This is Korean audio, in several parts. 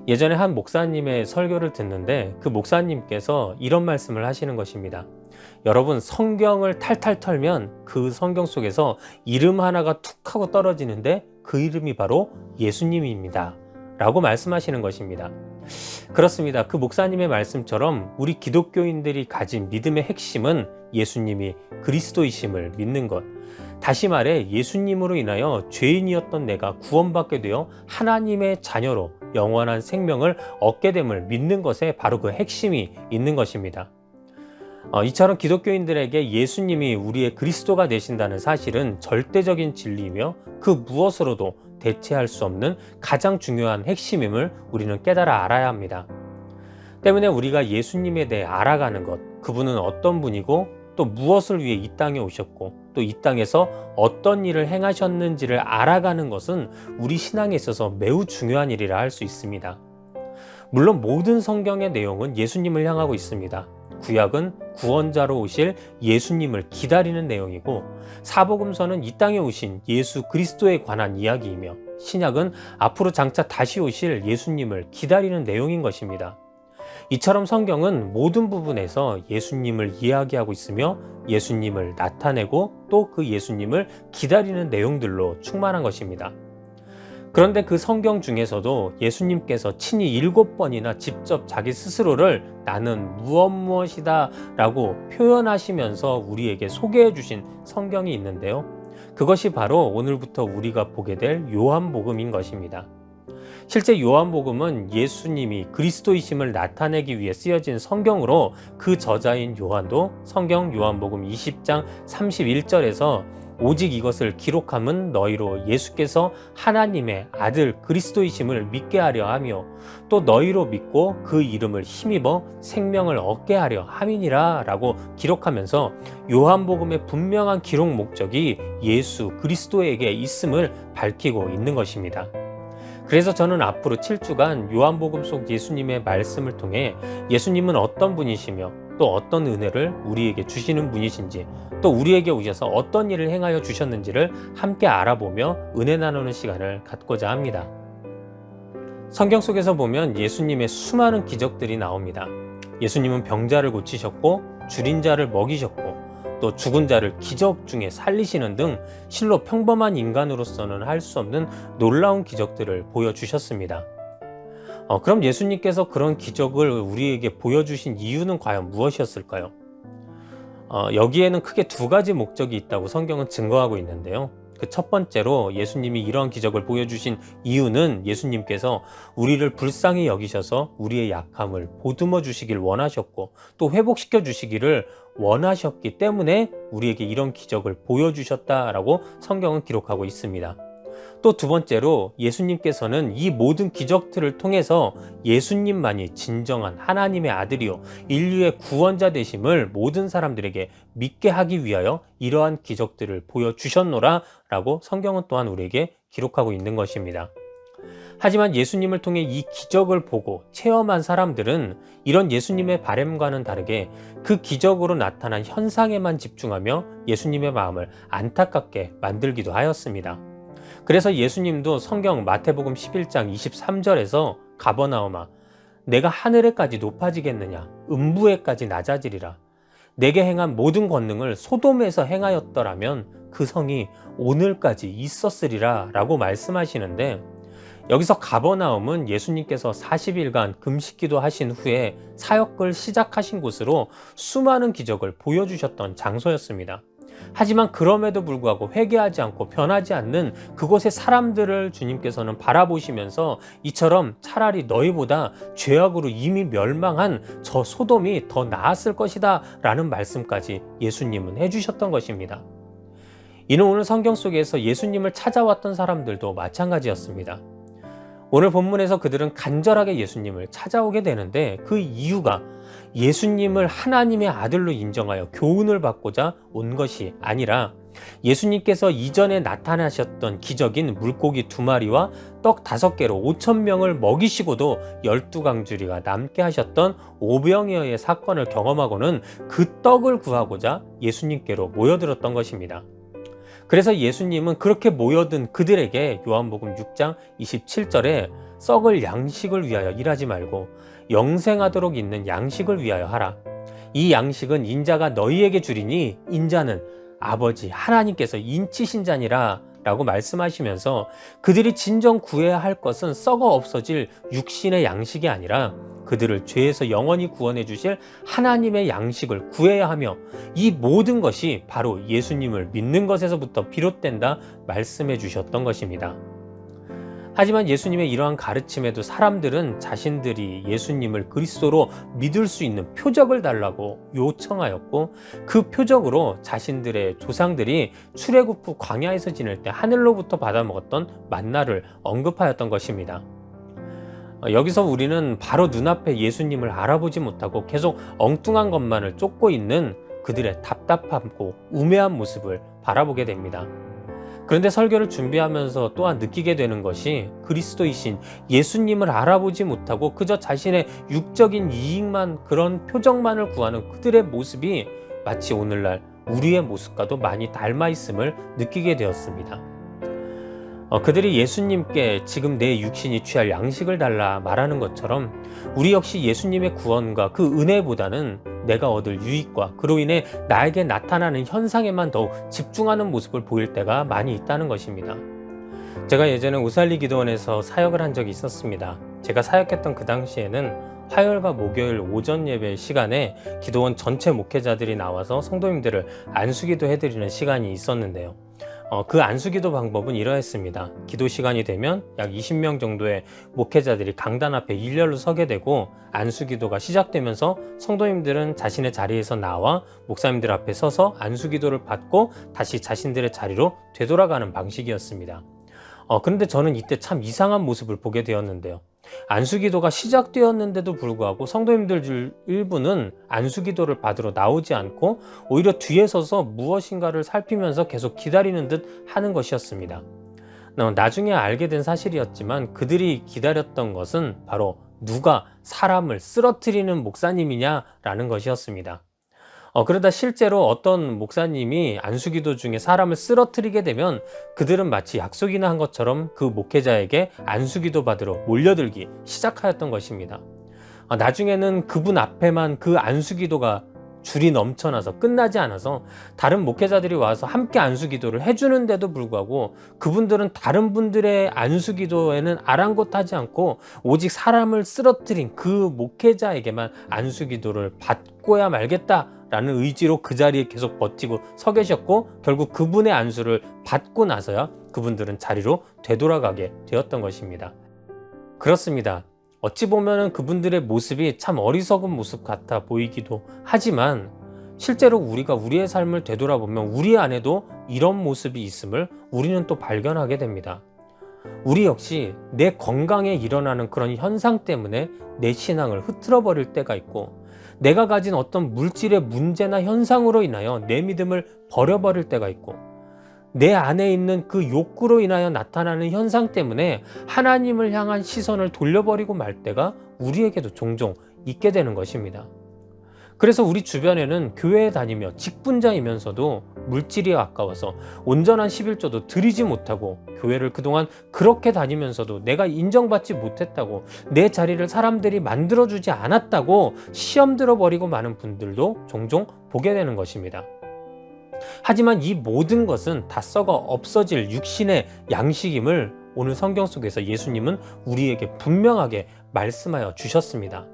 예전에 한 목사님의 설교를 듣는데 그 목사님께서 이런 말씀을 하시는 것입니다. 여러분, 성경을 탈탈 털면 그 성경 속에서 이름 하나가 툭 하고 떨어지는데 그 이름이 바로 예수님입니다. 라고 말씀하시는 것입니다. 그렇습니다. 그 목사님의 말씀처럼 우리 기독교인들이 가진 믿음의 핵심은 예수님이 그리스도이심을 믿는 것. 다시 말해 예수님으로 인하여 죄인이었던 내가 구원받게 되어 하나님의 자녀로 영원한 생명을 얻게 됨을 믿는 것에 바로 그 핵심이 있는 것입니다. 이처럼 기독교인들에게 예수님이 우리의 그리스도가 되신다는 사실은 절대적인 진리이며 그 무엇으로도 대체할 수 없는 가장 중요한 핵심임을 우리는 깨달아 알아야 합니다. 때문에 우리가 예수님에 대해 알아가는 것, 그분은 어떤 분이고 또 무엇을 위해 이 땅에 오셨고 또 이 땅에서 어떤 일을 행하셨는지를 알아가는 것은 우리 신앙에 있어서 매우 중요한 일이라 할 수 있습니다. 물론 모든 성경의 내용은 예수님을 향하고 있습니다. 구약은 구원자로 오실 예수님을 기다리는 내용이고, 사복음서는 이 땅에 오신 예수 그리스도에 관한 이야기이며, 신약은 앞으로 장차 다시 오실 예수님을 기다리는 내용인 것입니다. 이처럼 성경은 모든 부분에서 예수님을 이야기하고 있으며 예수님을 나타내고 또 그 예수님을 기다리는 내용들로 충만한 것입니다. 그런데 그 성경 중에서도 예수님께서 친히 7번이나 직접 자기 스스로를 나는 무엇이다 라고 표현하시면서 우리에게 소개해 주신 성경이 있는데요. 그것이 바로 오늘부터 우리가 보게 될 요한복음인 것입니다. 실제 요한복음은 예수님이 그리스도이심을 나타내기 위해 쓰여진 성경으로 그 저자인 요한도 성경 요한복음 20장 31절에서 오직 이것을 기록함은 너희로 예수께서 하나님의 아들 그리스도이심을 믿게 하려 하며 또 너희로 믿고 그 이름을 힘입어 생명을 얻게 하려 함이니라 라고 기록하면서 요한복음의 분명한 기록 목적이 예수 그리스도에게 있음을 밝히고 있는 것입니다. 그래서 저는 앞으로 7주간 요한복음 속 예수님의 말씀을 통해 예수님은 어떤 분이시며 또 어떤 은혜를 우리에게 주시는 분이신지, 또 우리에게 오셔서 어떤 일을 행하여 주셨는지를 함께 알아보며 은혜 나누는 시간을 갖고자 합니다. 성경 속에서 보면 예수님의 수많은 기적들이 나옵니다. 예수님은 병자를 고치셨고 줄인 자를 먹이셨고 또 죽은 자를 기적 중에 살리시는 등 실로 평범한 인간으로서는 할 수 없는 놀라운 기적들을 보여주셨습니다. 그럼 예수님께서 그런 기적을 우리에게 보여주신 이유는 과연 무엇이었을까요? 여기에는 크게 두 가지 목적이 있다고 성경은 증거하고 있는데요. 그 첫 번째로 예수님이 이러한 기적을 보여주신 이유는 예수님께서 우리를 불쌍히 여기셔서 우리의 약함을 보듬어 주시길 원하셨고 또 회복시켜 주시기를 원하셨기 때문에 우리에게 이런 기적을 보여주셨다라고 성경은 기록하고 있습니다. 또 두 번째로 예수님께서는 이 모든 기적들을 통해서 예수님만이 진정한 하나님의 아들이요 인류의 구원자 되심을 모든 사람들에게 믿게 하기 위하여 이러한 기적들을 보여주셨노라 라고 성경은 또한 우리에게 기록하고 있는 것입니다. 하지만 예수님을 통해 이 기적을 보고 체험한 사람들은 이런 예수님의 바램과는 다르게 그 기적으로 나타난 현상에만 집중하며 예수님의 마음을 안타깝게 만들기도 하였습니다. 그래서 예수님도 성경 마태복음 11장 23절에서 가버나움아 내가 하늘에까지 높아지겠느냐 음부에까지 낮아지리라 내게 행한 모든 권능을 소돔에서 행하였더라면 그 성이 오늘까지 있었으리라 라고 말씀하시는데, 여기서 가버나움은 예수님께서 40일간 금식기도 하신 후에 사역을 시작하신 곳으로 수많은 기적을 보여주셨던 장소였습니다. 하지만 그럼에도 불구하고 회개하지 않고 변하지 않는 그곳의 사람들을 주님께서는 바라보시면서 이처럼 차라리 너희보다 죄악으로 이미 멸망한 저 소돔이 더 나았을 것이다 라는 말씀까지 예수님은 해주셨던 것입니다. 이는 오늘 성경 속에서 예수님을 찾아왔던 사람들도 마찬가지였습니다. 오늘 본문에서 그들은 간절하게 예수님을 찾아오게 되는데 그 이유가 예수님을 하나님의 아들로 인정하여 교훈을 받고자 온 것이 아니라 예수님께서 이전에 나타나셨던 기적인 물고기 2마리와 떡 5개로 5,000명을 먹이시고도 12강주리가 남게 하셨던 오병이어의 사건을 경험하고는 그 떡을 구하고자 예수님께로 모여들었던 것입니다. 그래서 예수님은 그렇게 모여든 그들에게 요한복음 6장 27절에 썩을 양식을 위하여 일하지 말고 영생하도록 있는 양식을 위하여 하라. 이 양식은 인자가 너희에게 주리니 인자는 아버지 하나님께서 인치신 자니라 라고 말씀하시면서 그들이 진정 구해야 할 것은 썩어 없어질 육신의 양식이 아니라 그들을 죄에서 영원히 구원해 주실 하나님의 양식을 구해야 하며 이 모든 것이 바로 예수님을 믿는 것에서부터 비롯된다 말씀해 주셨던 것입니다. 하지만 예수님의 이러한 가르침에도 사람들은 자신들이 예수님을 그리스도로 믿을 수 있는 표적을 달라고 요청하였고 그 표적으로 자신들의 조상들이 출애굽 후 광야에서 지낼 때 하늘로부터 받아먹었던 만나를 언급하였던 것입니다. 여기서 우리는 바로 눈앞에 예수님을 알아보지 못하고 계속 엉뚱한 것만을 쫓고 있는 그들의 답답하고 우매한 모습을 바라보게 됩니다. 그런데 설교를 준비하면서 또한 느끼게 되는 것이 그리스도이신 예수님을 알아보지 못하고 그저 자신의 육적인 이익만 그런 표적만을 구하는 그들의 모습이 마치 오늘날 우리의 모습과도 많이 닮아 있음을 느끼게 되었습니다. 그들이 예수님께 지금 내 육신이 취할 양식을 달라 말하는 것처럼 우리 역시 예수님의 구원과 그 은혜보다는 내가 얻을 유익과 그로 인해 나에게 나타나는 현상에만 더욱 집중하는 모습을 보일 때가 많이 있다는 것입니다. 제가 예전에 우살리 기도원에서 사역을 한 적이 있었습니다. 제가 사역했던 그 당시에는 화요일과 목요일 오전 예배 시간에 기도원 전체 목회자들이 나와서 성도님들을 안수기도 해드리는 시간이 있었는데요. 그 안수기도 방법은 이러했습니다. 기도 시간이 되면 약 20명 정도의 목회자들이 강단 앞에 일렬로 서게 되고 안수기도가 시작되면서 성도님들은 자신의 자리에서 나와 목사님들 앞에 서서 안수기도를 받고 다시 자신들의 자리로 되돌아가는 방식이었습니다. 그런데 저는 이때 참 이상한 모습을 보게 되었는데요. 안수기도가 시작되었는데도 불구하고 성도님들 일부는 안수기도를 받으러 나오지 않고 오히려 뒤에 서서 무엇인가를 살피면서 계속 기다리는 듯 하는 것이었습니다. 나중에 알게 된 사실이었지만 그들이 기다렸던 것은 바로 누가 사람을 쓰러뜨리는 목사님이냐라는 것이었습니다. 그러다 실제로 어떤 목사님이 안수기도 중에 사람을 쓰러뜨리게 되면 그들은 마치 약속이나 한 것처럼 그 목회자에게 안수기도 받으러 몰려들기 시작하였던 것입니다. 나중에는 그분 앞에만 그 안수기도가 줄이 넘쳐나서 끝나지 않아서 다른 목회자들이 와서 함께 안수기도를 해주는데도 불구하고 그분들은 다른 분들의 안수기도에는 아랑곳하지 않고 오직 사람을 쓰러뜨린 그 목회자에게만 안수기도를 받고야 말겠다라는 의지로 그 자리에 계속 버티고 서 계셨고 결국 그분의 안수를 받고 나서야 그분들은 자리로 되돌아가게 되었던 것입니다. 그렇습니다. 어찌 보면 그분들의 모습이 참 어리석은 모습 같아 보이기도 하지만 실제로 우리가 우리의 삶을 되돌아보면 우리 안에도 이런 모습이 있음을 우리는 또 발견하게 됩니다. 우리 역시 내 건강에 일어나는 그런 현상 때문에 내 신앙을 흐트러 버릴 때가 있고 내가 가진 어떤 물질의 문제나 현상으로 인하여 내 믿음을 버려버릴 때가 있고 내 안에 있는 그 욕구로 인하여 나타나는 현상 때문에 하나님을 향한 시선을 돌려버리고 말 때가 우리에게도 종종 있게 되는 것입니다. 그래서 우리 주변에는 교회에 다니며 직분자이면서도 물질이 아까워서 온전한 11조도 드리지 못하고 교회를 그동안 그렇게 다니면서도 내가 인정받지 못했다고 내 자리를 사람들이 만들어주지 않았다고 시험 들어버리고 마는 분들도 종종 보게 되는 것입니다. 하지만 이 모든 것은 다 썩어 없어질 육신의 양식임을 오늘 성경 속에서 예수님은 우리에게 분명하게 말씀하여 주셨습니다.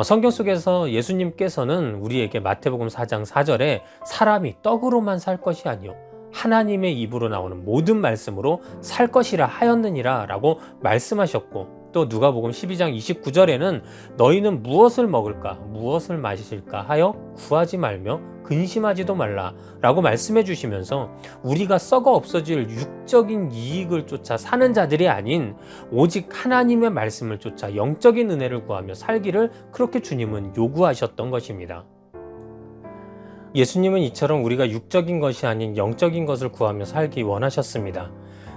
성경 속에서 예수님께서는 우리에게 마태복음 4장 4절에 사람이 떡으로만 살 것이 아니요 하나님의 입으로 나오는 모든 말씀으로 살 것이라 하였느니라 라고 말씀하셨고 또 누가복음 12장 29절에는 너희는 무엇을 먹을까 무엇을 마실까 하여 구하지 말며 근심하지도 말라 라고 말씀해 주시면서 우리가 썩어 없어질 육적인 이익을 쫓아 사는 자들이 아닌 오직 하나님의 말씀을 쫓아 영적인 은혜를 구하며 살기를 그렇게 주님은 요구하셨던 것입니다. 예수님은 이처럼 우리가 육적인 것이 아닌 영적인 것을 구하며 살기 원하셨습니다.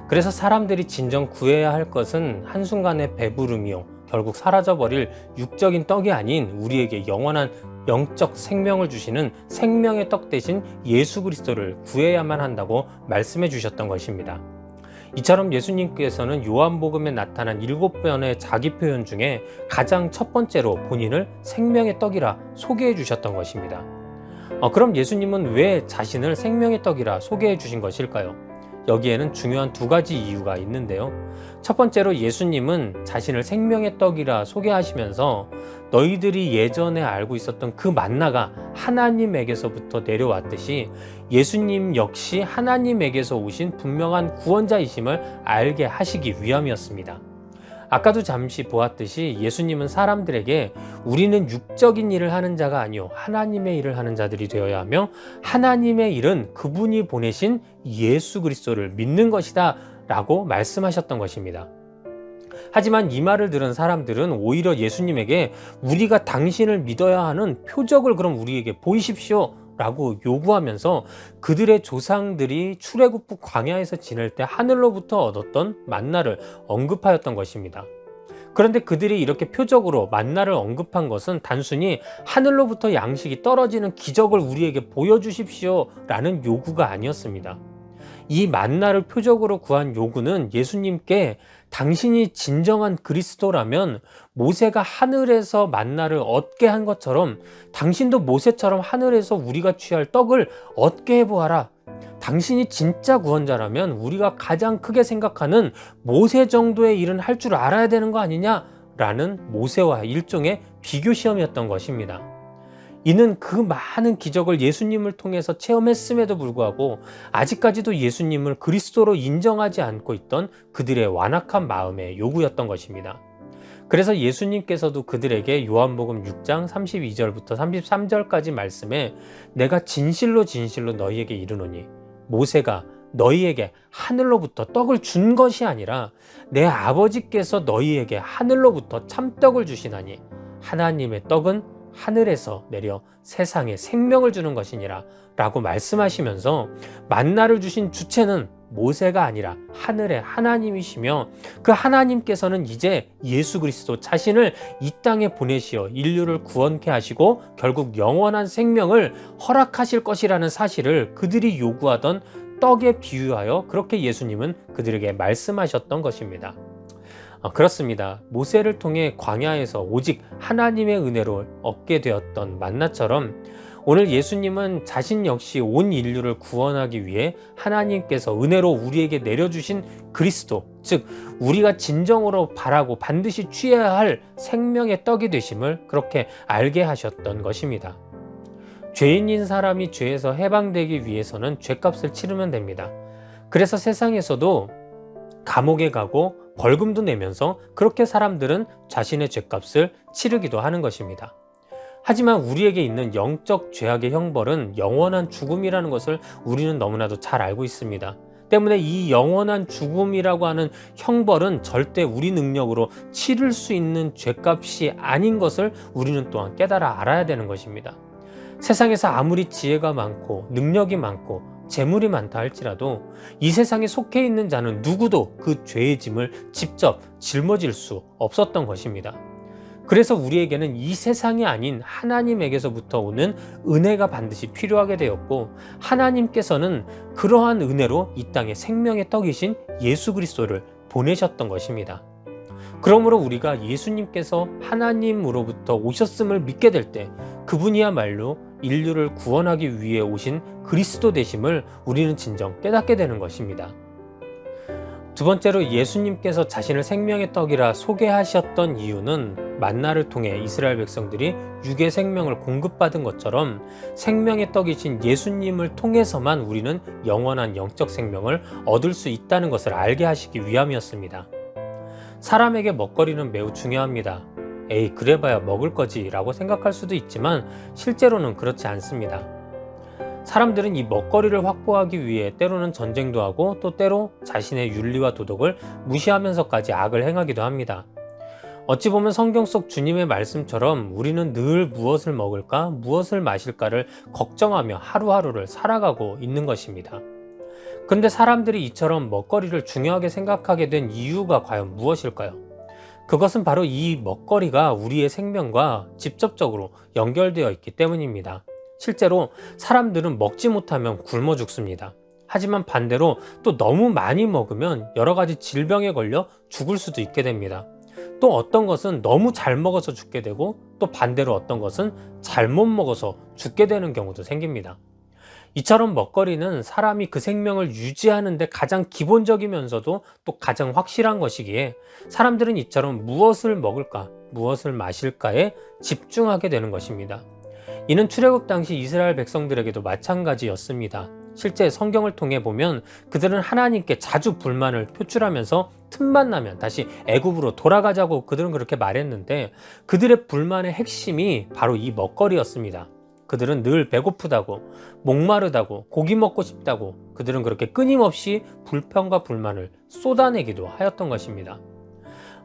그래서 사람들이 진정 구해야 할 것은 한순간의 배부름이요 결국 사라져버릴 육적인 떡이 아닌 우리에게 영원한 영적 생명을 주시는 생명의 떡 대신 예수 그리스도를 구해야만 한다고 말씀해 주셨던 것입니다. 이처럼 예수님께서는 요한복음에 나타난 7번의 자기 표현 중에 가장 첫 번째로 본인을 생명의 떡이라 소개해 주셨던 것입니다. 그럼 예수님은 왜 자신을 생명의 떡이라 소개해 주신 것일까요? 여기에는 중요한 두 가지 이유가 있는데요. 첫 번째로 예수님은 자신을 생명의 떡이라 소개하시면서 너희들이 예전에 알고 있었던 그 만나가 하나님에게서부터 내려왔듯이 예수님 역시 하나님에게서 오신 분명한 구원자이심을 알게 하시기 위함이었습니다. 아까도 잠시 보았듯이 예수님은 사람들에게 우리는 육적인 일을 하는 자가 아니요 하나님의 일을 하는 자들이 되어야 하며 하나님의 일은 그분이 보내신 예수 그리스도를 믿는 것이다 라고 말씀하셨던 것입니다. 하지만 이 말을 들은 사람들은 오히려 예수님에게 우리가 당신을 믿어야 하는 표적을 그럼 우리에게 보이십시오 라고 요구하면서 그들의 조상들이 출애굽 광야에서 지낼 때 하늘로부터 얻었던 만나를 언급하였던 것입니다. 그런데 그들이 이렇게 표적으로 만나를 언급한 것은 단순히 하늘로부터 양식이 떨어지는 기적을 우리에게 보여주십시오 라는 요구가 아니었습니다. 이 만나를 표적으로 구한 요구는 예수님께 당신이 진정한 그리스도라면 모세가 하늘에서 만나를 얻게 한 것처럼 당신도 모세처럼 하늘에서 우리가 취할 떡을 얻게 해보아라. 당신이 진짜 구원자라면 우리가 가장 크게 생각하는 모세 정도의 일은 할 줄 알아야 되는 거 아니냐라는 모세와 일종의 비교 시험이었던 것입니다. 이는 그 많은 기적을 예수님을 통해서 체험했음에도 불구하고 아직까지도 예수님을 그리스도로 인정하지 않고 있던 그들의 완악한 마음의 요구였던 것입니다. 그래서 예수님께서도 그들에게 요한복음 6장 32절부터 33절까지 말씀에 내가 진실로 진실로 너희에게 이르노니 모세가 너희에게 하늘로부터 떡을 준 것이 아니라 내 아버지께서 너희에게 하늘로부터 참떡을 주시나니 하나님의 떡은 하늘에서 내려 세상에 생명을 주는 것이니라 라고 말씀하시면서 만나를 주신 주체는 모세가 아니라 하늘의 하나님이시며 그 하나님께서는 이제 예수 그리스도 자신을 이 땅에 보내시어 인류를 구원케 하시고 결국 영원한 생명을 허락하실 것이라는 사실을 그들이 요구하던 떡에 비유하여 그렇게 예수님은 그들에게 말씀하셨던 것입니다. 그렇습니다. 모세를 통해 광야에서 오직 하나님의 은혜로 얻게 되었던 만나처럼 오늘 예수님은 자신 역시 온 인류를 구원하기 위해 하나님께서 은혜로 우리에게 내려주신 그리스도, 즉 우리가 진정으로 바라고 반드시 취해야 할 생명의 떡이 되심을 그렇게 알게 하셨던 것입니다. 죄인인 사람이 죄에서 해방되기 위해서는 죄값을 치르면 됩니다. 그래서 세상에서도 감옥에 가고 벌금도 내면서 그렇게 사람들은 자신의 죄값을 치르기도 하는 것입니다. 하지만 우리에게 있는 영적 죄악의 형벌은 영원한 죽음이라는 것을 우리는 너무나도 잘 알고 있습니다. 때문에 이 영원한 죽음이라고 하는 형벌은 절대 우리 능력으로 치를 수 있는 죄값이 아닌 것을 우리는 또한 깨달아 알아야 되는 것입니다. 세상에서 아무리 지혜가 많고 능력이 많고 재물이 많다 할지라도 이 세상에 속해 있는 자는 누구도 그 죄의 짐을 직접 짊어질 수 없었던 것입니다. 그래서 우리에게는 이 세상이 아닌 하나님에게서부터 오는 은혜가 반드시 필요하게 되었고 하나님께서는 그러한 은혜로 이 땅에 생명의 떡이신 예수 그리스도를 보내셨던 것입니다. 그러므로 우리가 예수님께서 하나님으로부터 오셨음을 믿게 될 때 그분이야말로 인류를 구원하기 위해 오신 그리스도 되심을 우리는 진정 깨닫게 되는 것입니다. 두 번째로 예수님께서 자신을 생명의 떡이라 소개하셨던 이유는 만나를 통해 이스라엘 백성들이 육의 생명을 공급받은 것처럼 생명의 떡이신 예수님을 통해서만 우리는 영원한 영적 생명을 얻을 수 있다는 것을 알게 하시기 위함이었습니다. 사람에게 먹거리는 매우 중요합니다. 에이, 그래봐야 먹을 거지 라고 생각할 수도 있지만 실제로는 그렇지 않습니다. 사람들은 이 먹거리를 확보하기 위해 때로는 전쟁도 하고 또 때로 자신의 윤리와 도덕을 무시하면서까지 악을 행하기도 합니다. 어찌 보면 성경 속 주님의 말씀처럼 우리는 늘 무엇을 먹을까, 무엇을 마실까를 걱정하며 하루하루를 살아가고 있는 것입니다. 그런데 사람들이 이처럼 먹거리를 중요하게 생각하게 된 이유가 과연 무엇일까요? 그것은 바로 이 먹거리가 우리의 생명과 직접적으로 연결되어 있기 때문입니다. 실제로 사람들은 먹지 못하면 굶어 죽습니다. 하지만 반대로 또 너무 많이 먹으면 여러 가지 질병에 걸려 죽을 수도 있게 됩니다. 또 어떤 것은 너무 잘 먹어서 죽게 되고 또 반대로 어떤 것은 잘못 먹어서 죽게 되는 경우도 생깁니다. 이처럼 먹거리는 사람이 그 생명을 유지하는 데 가장 기본적이면서도 또 가장 확실한 것이기에 사람들은 이처럼 무엇을 먹을까, 무엇을 마실까에 집중하게 되는 것입니다. 이는 출애굽 당시 이스라엘 백성들에게도 마찬가지였습니다. 실제 성경을 통해 보면 그들은 하나님께 자주 불만을 표출하면서 틈만 나면 다시 애굽으로 돌아가자고 그들은 그렇게 말했는데 그들의 불만의 핵심이 바로 이 먹거리였습니다. 그들은 늘 배고프다고, 목마르다고, 고기 먹고 싶다고 그들은 그렇게 끊임없이 불평과 불만을 쏟아내기도 하였던 것입니다.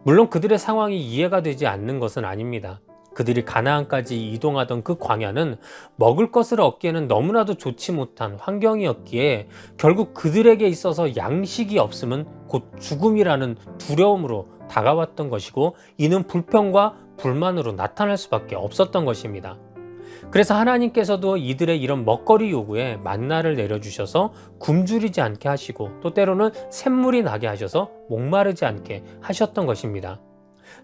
물론 그들의 상황이 이해가 되지 않는 것은 아닙니다. 그들이 가나안까지 이동하던 그 광야는 먹을 것을 얻기에는 너무나도 좋지 못한 환경이었기에 결국 그들에게 있어서 양식이 없음은 곧 죽음이라는 두려움으로 다가왔던 것이고 이는 불평과 불만으로 나타날 수밖에 없었던 것입니다. 그래서 하나님께서도 이들의 이런 먹거리 요구에 만나를 내려주셔서 굶주리지 않게 하시고 또 때로는 샘물이 나게 하셔서 목마르지 않게 하셨던 것입니다.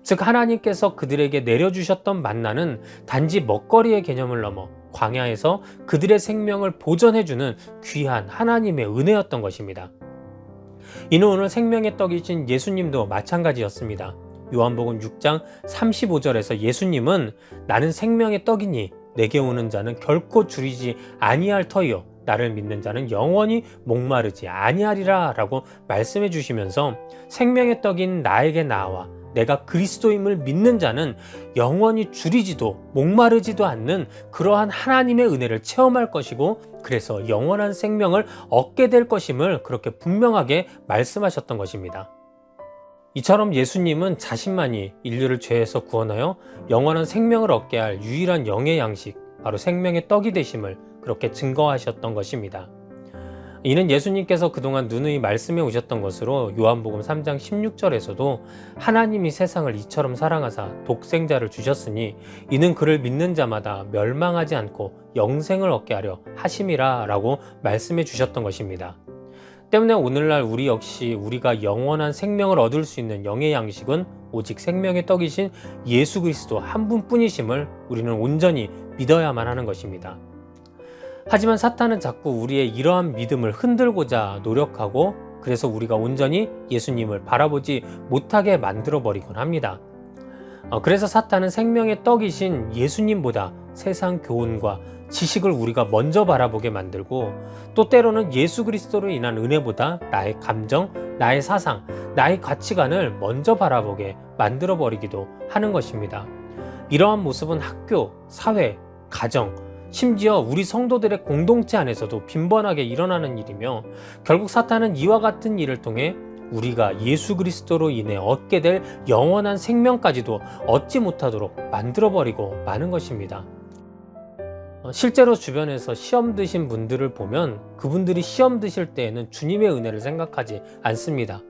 즉 하나님께서 그들에게 내려주셨던 만나는 단지 먹거리의 개념을 넘어 광야에서 그들의 생명을 보존해주는 귀한 하나님의 은혜였던 것입니다. 이는 오늘 생명의 떡이신 예수님도 마찬가지였습니다. 요한복음 6장 35절에서 예수님은 나는 생명의 떡이니 내게 오는 자는 결코 줄이지 아니할 터이요 나를 믿는 자는 영원히 목마르지 아니하리라 라고 말씀해 주시면서 생명의 떡인 나에게 나와 내가 그리스도임을 믿는 자는 영원히 줄이지도 목마르지도 않는 그러한 하나님의 은혜를 체험할 것이고 그래서 영원한 생명을 얻게 될 것임을 그렇게 분명하게 말씀하셨던 것입니다. 이처럼 예수님은 자신만이 인류를 죄에서 구원하여 영원한 생명을 얻게 할 유일한 영의 양식, 바로 생명의 떡이 되심을 그렇게 증거하셨던 것입니다. 이는 예수님께서 그동안 누누이 말씀해 오셨던 것으로 요한복음 3장 16절에서도 하나님이 세상을 이처럼 사랑하사 독생자를 주셨으니 이는 그를 믿는 자마다 멸망하지 않고 영생을 얻게 하려 하심이라 라고 말씀해 주셨던 것입니다. 때문에 오늘날 우리 역시 우리가 영원한 생명을 얻을 수 있는 영의 양식은 오직 생명의 떡이신 예수 그리스도 한 분뿐이심을 우리는 온전히 믿어야만 하는 것입니다. 하지만 사탄은 자꾸 우리의 이러한 믿음을 흔들고자 노력하고 그래서 우리가 온전히 예수님을 바라보지 못하게 만들어버리곤 합니다. 그래서 사탄은 생명의 떡이신 예수님보다 세상 교훈과 지식을 우리가 먼저 바라보게 만들고 또 때로는 예수 그리스도로 인한 은혜보다 나의 감정, 나의 사상, 나의 가치관을 먼저 바라보게 만들어버리기도 하는 것입니다. 이러한 모습은 학교, 사회, 가정, 심지어 우리 성도들의 공동체 안에서도 빈번하게 일어나는 일이며 결국 사탄은 이와 같은 일을 통해 우리가 예수 그리스도로 인해 얻게 될 영원한 생명까지도 얻지 못하도록 만들어버리고 마는 것입니다. 실제로 주변에서 시험 드신 분들을 보면 그분들이 시험 드실 때에는 주님의 은혜를 생각하지 않습니다.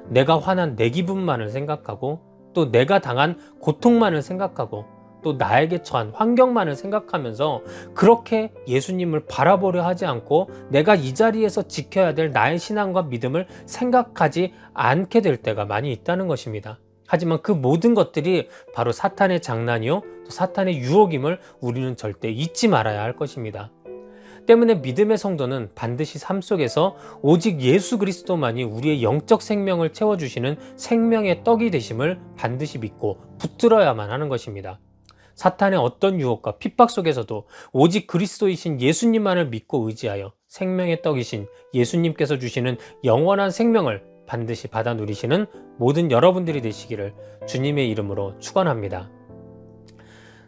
내가 화난 내 기분만을 생각하고 또 내가 당한 고통만을 생각하고 또 나에게 처한 환경만을 생각하면서 그렇게 예수님을 바라보려 하지 않고 내가 이 자리에서 지켜야 될 나의 신앙과 믿음을 생각하지 않게 될 때가 많이 있다는 것입니다. 하지만 그 모든 것들이 바로 사탄의 장난이요 또 사탄의 유혹임을 우리는 절대 잊지 말아야 할 것입니다. 때문에 믿음의 성도는 반드시 삶 속에서 오직 예수 그리스도만이 우리의 영적 생명을 채워주시는 생명의 떡이 되심을 반드시 믿고 붙들어야만 하는 것입니다. 사탄의 어떤 유혹과 핍박 속에서도 오직 그리스도이신 예수님만을 믿고 의지하여 생명의 떡이신 예수님께서 주시는 영원한 생명을 반드시 받아 누리시는 모든 여러분들이 되시기를 주님의 이름으로 축원합니다.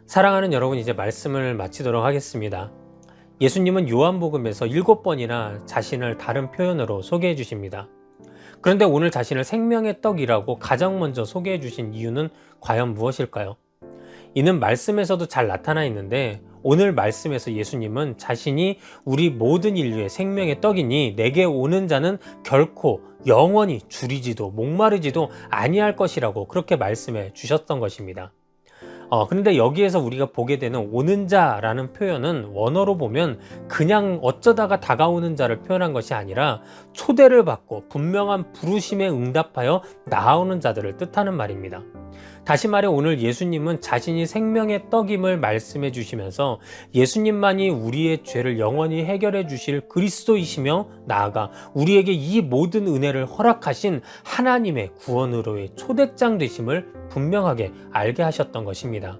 사랑하는 여러분, 이제 말씀을 마치도록 하겠습니다. 예수님은 요한복음에서 7번이나 자신을 다른 표현으로 소개해 주십니다. 그런데 오늘 자신을 생명의 떡이라고 가장 먼저 소개해 주신 이유는 과연 무엇일까요? 이는 말씀에서도 잘 나타나 있는데 오늘 말씀에서 예수님은 자신이 우리 모든 인류의 생명의 떡이니 내게 오는 자는 결코 영원히 줄이지도 목마르지도 아니할 것이라고 그렇게 말씀해 주셨던 것입니다. 그런데 여기에서 우리가 보게 되는 오는 자라는 표현은 원어로 보면 그냥 어쩌다가 다가오는 자를 표현한 것이 아니라 초대를 받고 분명한 부르심에 응답하여 나아오는 자들을 뜻하는 말입니다. 다시 말해 오늘 예수님은 자신이 생명의 떡임을 말씀해 주시면서 예수님만이 우리의 죄를 영원히 해결해 주실 그리스도이시며 나아가 우리에게 이 모든 은혜를 허락하신 하나님의 구원으로의 초대장 되심을 분명하게 알게 하셨던 것입니다.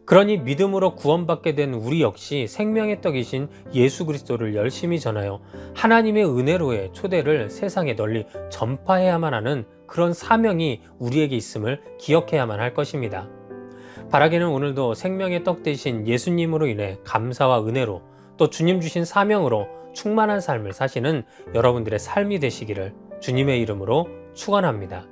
그러니 믿음으로 구원받게 된 우리 역시 생명의 떡이신 예수 그리스도를 열심히 전하여 하나님의 은혜로의 초대를 세상에 널리 전파해야만 하는 그런 사명이 우리에게 있음을 기억해야만 할 것입니다. 바라기는 오늘도 생명의 떡 되신 예수님으로 인해 감사와 은혜로 또 주님 주신 사명으로 충만한 삶을 사시는 여러분들의 삶이 되시기를 주님의 이름으로 축원합니다.